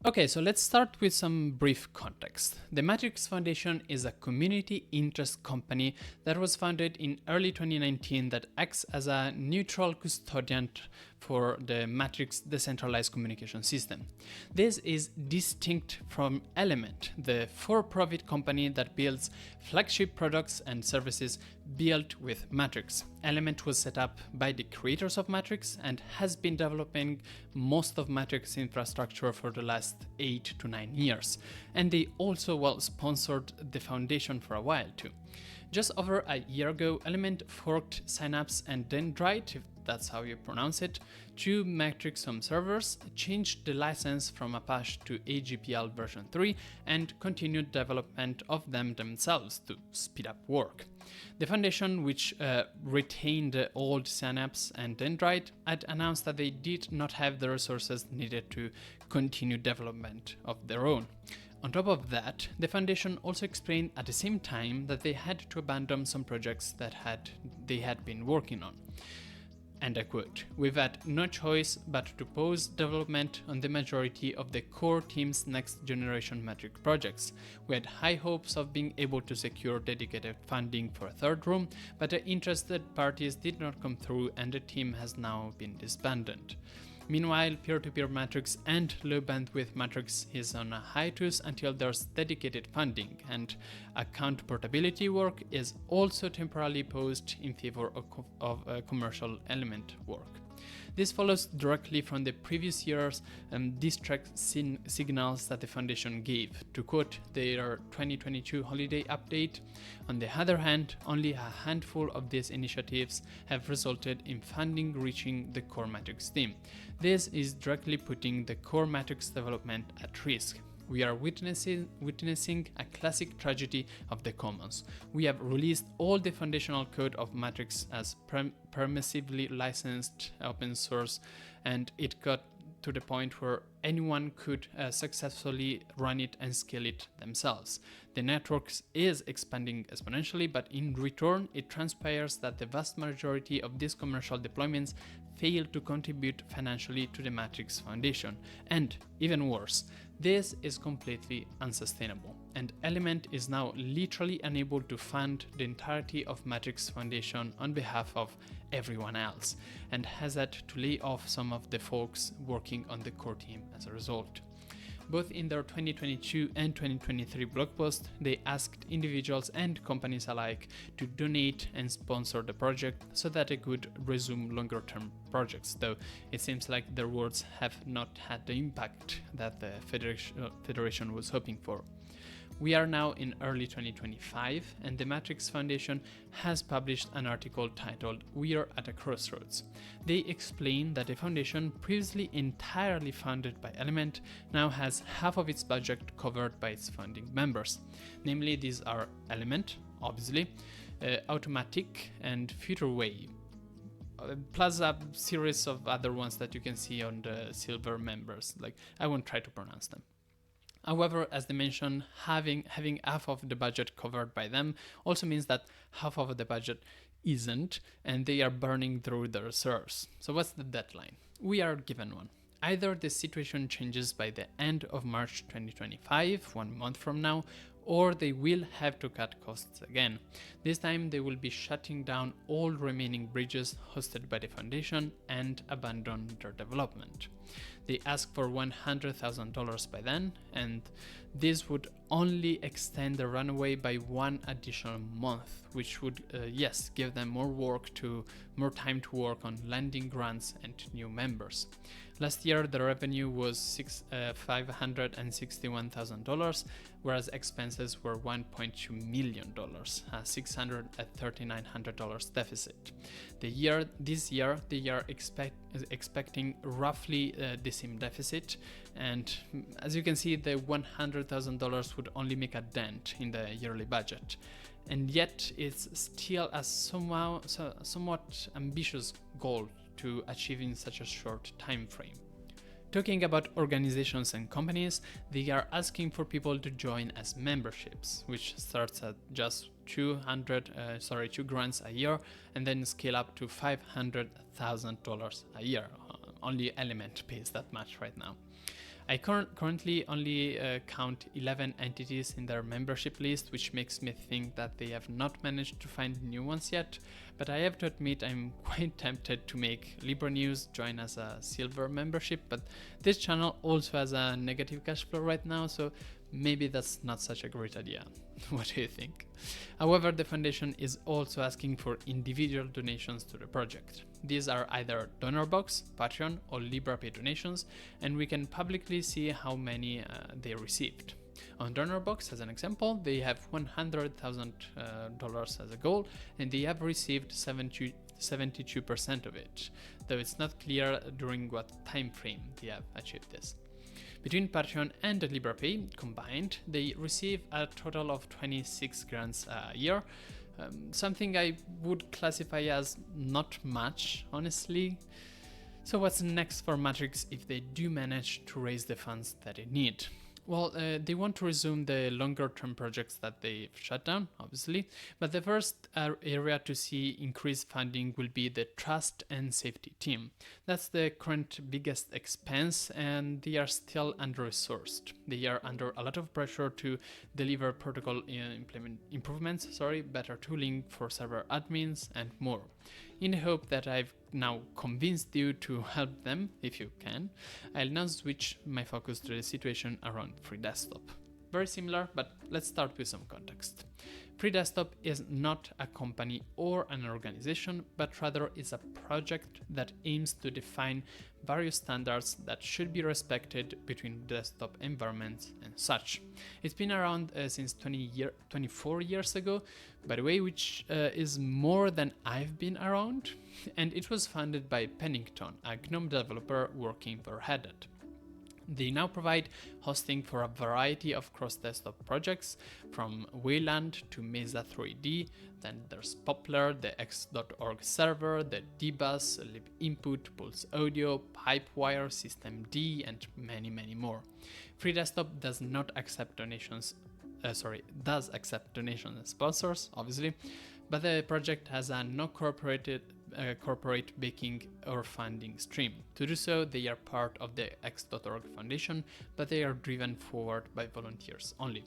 Okay, so let's start with some brief context. The Matrix Foundation is a community interest company that was founded in early 2019 that acts as a neutral custodian for the Matrix decentralized communication system. This is distinct from Element, the for-profit company that builds flagship products and services built with Matrix. Element was set up by the creators of Matrix and has been developing most of Matrix infrastructure for the last 8 to 9 years. And they also sponsored the foundation for a while too. Just over a year ago, Element forked Synapse and Dendrite, if that's how you pronounce it, to Matrix Home servers, changed the license from Apache to AGPL version 3, and continued development of them themselves to speed up work. The foundation, which retained the old Synapse and Dendrite, had announced that they did not have the resources needed to continue development of their own. On top of that, the foundation also explained at the same time that they had to abandon some projects that they had been working on. And I quote, "We've had no choice but to pause development on the majority of the core team's next generation Matrix projects. We had high hopes of being able to secure dedicated funding for a third room, but the interested parties did not come through and the team has now been disbanded." Meanwhile, peer-to-peer Matrix and low-bandwidth Matrix is on a hiatus until there's dedicated funding, and account portability work is also temporarily paused in favor of commercial Element work. This follows directly from the previous year's distress signals that the foundation gave. To quote their 2022 holiday update, "On the other hand, only a handful of these initiatives have resulted in funding reaching the core Matrix team. This is directly putting the core Matrix development at risk. We are witnessing a classic tragedy of the commons. We have released all the foundational code of Matrix as permissively licensed open source, and it got to the point where anyone could successfully run it and scale it themselves. The network is expanding exponentially, but in return, it transpires that the vast majority of these commercial deployments fail to contribute financially to the Matrix Foundation. And even worse, this is completely unsustainable, and Element is now literally unable to fund the entirety of Matrix Foundation on behalf of everyone else, and has had to lay off some of the folks working on the core team as a result. Both in their 2022 and 2023 blog post, they asked individuals and companies alike to donate and sponsor the project so that they could resume longer-term projects, though it seems like their words have not had the impact that the Federation was hoping for. We are now in early 2025, and the Matrix Foundation has published an article titled "We are at a Crossroads." They explain that the foundation, previously entirely funded by Element, now has half of its budget covered by its founding members. Namely, these are Element, obviously, Automatic, and FutureWave, plus a series of other ones that you can see on the silver members. I won't try to pronounce them. However, as they mentioned, having half of the budget covered by them also means that half of the budget isn't, and they are burning through the reserves. So what's the deadline? We are given one. Either the situation changes by the end of March 2025, 1 month from now, or they will have to cut costs again. This time they will be shutting down all remaining bridges hosted by the foundation and abandon their development. They ask for $100,000 by then, and this would only extend the runway by 1 additional month, which would, give them more time to work on landing grants and new members. Last year, the revenue was $561,000, whereas expenses were $1.2 million, a $639,000 deficit. This year, they are expecting roughly the same deficit, and as you can see, the $100,000 would only make a dent in the yearly budget. And yet, it's still a somewhat ambitious goal to achieve in such a short time frame. Talking about organizations and companies, they are asking for people to join as memberships, which starts at just $2 grants a year and then scale up to $500,000 a year. Only Element pays that much right now. I currently only count 11 entities in their membership list, which makes me think that they have not managed to find new ones yet, but I have to admit I'm quite tempted to make Libra News join as a silver membership, but this channel also has a negative cash flow right now, so maybe that's not such a great idea. What do you think? However, the foundation is also asking for individual donations to the project. These are either donor box, Patreon, or LibraPay donations, and we can publicly see how many they received. On donor box, as an example, they have $100,000 as a goal, and they have received 72% of it, though it's not clear during what time frame they have achieved this. Between Patreon and LibraPay combined, they receive a total of 26 grants a year, something I would classify as not much, honestly. So what's next for Matrix if they do manage to raise the funds that they need? Well, they want to resume the longer-term projects that they've shut down, obviously, but the first area to see increased funding will be the trust and safety team. That's the current biggest expense, and they are still under-resourced. They are under a lot of pressure to deliver protocol improvements, better tooling for server admins, and more. In the hope that I've now convinced you to help them, if you can, I'll now switch my focus to the situation around FreeDesktop. Very similar, but let's start with some context. FreeDesktop is not a company or an organization, but rather is a project that aims to define various standards that should be respected between desktop environments and such. It's been around since 24 years ago, by the way, which is more than I've been around, and it was founded by Pennington, a GNOME developer working for Red Hat. They now provide hosting for a variety of cross-desktop projects, from Wayland to Mesa 3D, then there's Poplar, the X.org server, the DBus, libinput, Pulse Audio, Pipewire, Systemd, and many, many more. FreeDesktop does not accept donations, does accept donations and sponsors, obviously, but the project has a no corporate backing or funding stream. To do so, they are part of the X.org Foundation, but they are driven forward by volunteers only.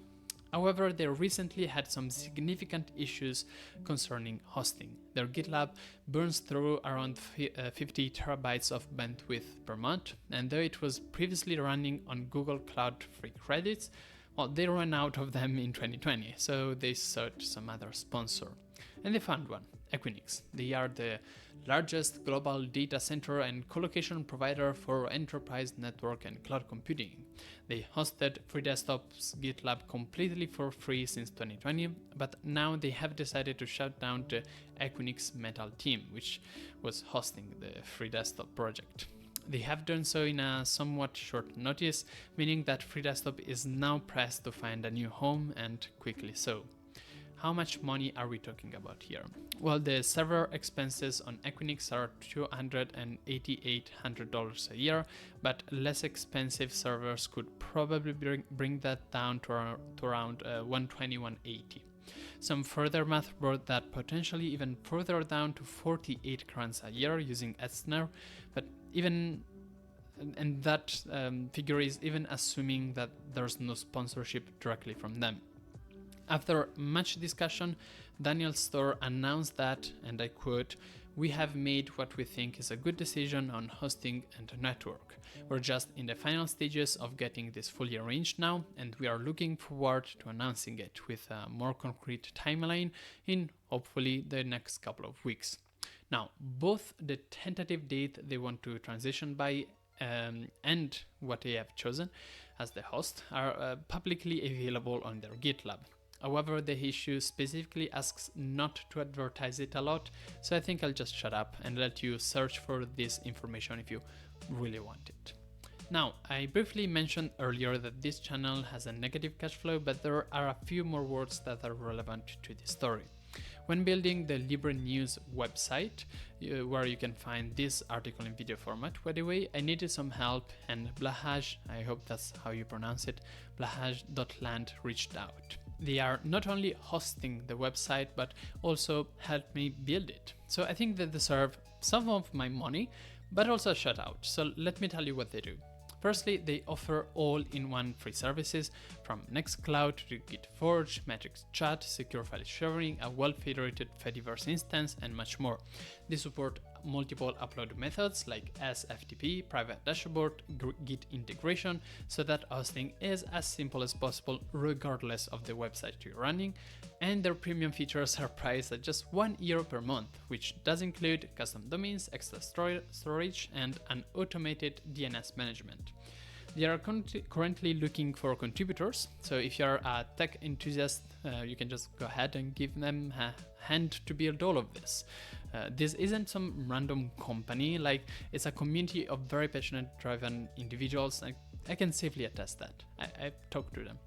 However, they recently had some significant issues concerning hosting. Their GitLab burns through around 50 terabytes of bandwidth per month, and though it was previously running on Google Cloud free credits, well, they ran out of them in 2020, so they sought some other sponsor. And they found one, Equinix. They are the largest global data center and colocation provider for enterprise network and cloud computing. They hosted FreeDesktop's GitLab completely for free since 2020, but now they have decided to shut down the Equinix Metal team, which was hosting the FreeDesktop project. They have done so in a somewhat short notice, meaning that FreeDesktop is now pressed to find a new home, and quickly so. How much money are we talking about here? Well, the server expenses on Equinix are $288 a year, but less expensive servers could probably bring that down to around $120, $180. Some further math brought that potentially even further down to 48 crowns a year using Etzner, but that figure is even assuming that there's no sponsorship directly from them. After much discussion, Daniel Storr announced that, and I quote, "We have made what we think is a good decision on hosting and network. We're just in the final stages of getting this fully arranged now, and we are looking forward to announcing it with a more concrete timeline in hopefully the next couple of weeks." Now, both the tentative date they want to transition by and what they have chosen as the host are publicly available on their GitLab. However, the issue specifically asks not to advertise it a lot, so I think I'll just shut up and let you search for this information if you really want it. Now, I briefly mentioned earlier that this channel has a negative cash flow, but there are a few more words that are relevant to this story. When building the Libra News website, where you can find this article in video format, by the way, I needed some help, and Blahaj, I hope that's how you pronounce it, Blahaj.land reached out. They are not only hosting the website, but also helped me build it. So I think they deserve some of my money, but also a shout out. So let me tell you what they do. Firstly, they offer all-in-one free services from Nextcloud to GitForge, Matrix Chat, secure file sharing, a well-federated Fediverse instance, and much more. They support multiple upload methods like SFTP, private dashboard, Git integration, so that hosting is as simple as possible regardless of the website you're running, and their premium features are priced at just €1 per month, which does include custom domains, extra storage, and an automated DNS management. They are currently looking for contributors, so if you're a tech enthusiast, you can just go ahead and give them a hand to build all of this. This isn't some random company, like it's a community of very passionate, driven individuals. I can safely attest that. I've talked to them.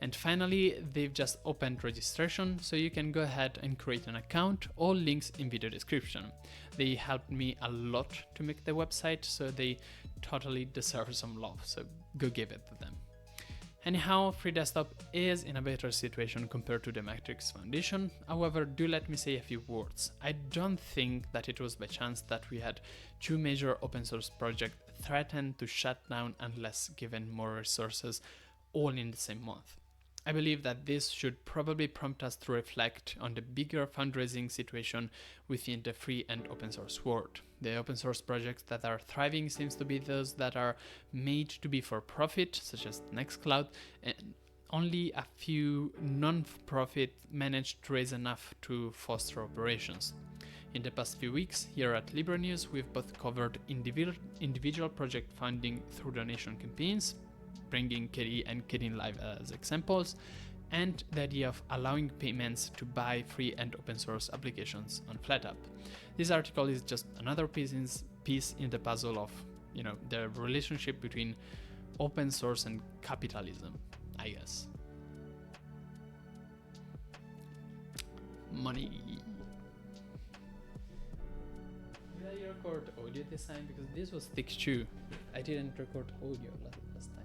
And finally, they've just opened registration, so you can go ahead and create an account. All links in video description. They helped me a lot to make the website, so they totally deserve some love, so go give it to them. Anyhow, FreeDesktop is in a better situation compared to the Matrix Foundation. However, do let me say a few words. I don't think that it was by chance that we had two major open source projects threatened to shut down unless given more resources all in the same month. I believe that this should probably prompt us to reflect on the bigger fundraising situation within the free and open source world. The open source projects that are thriving seems to be those that are made to be for profit, such as Nextcloud, and only a few non-profit managed to raise enough to foster operations. In the past few weeks, here at Libra News, we've both covered individual project funding through donation campaigns, bringing KDE and KDE Live as examples, and the idea of allowing payments to buy free and open source applications on FlatApp. This article is just another piece in the puzzle of, the relationship between open source and capitalism, I guess. Money. Did I record audio this time? Because this was thick too. I didn't record audio last time.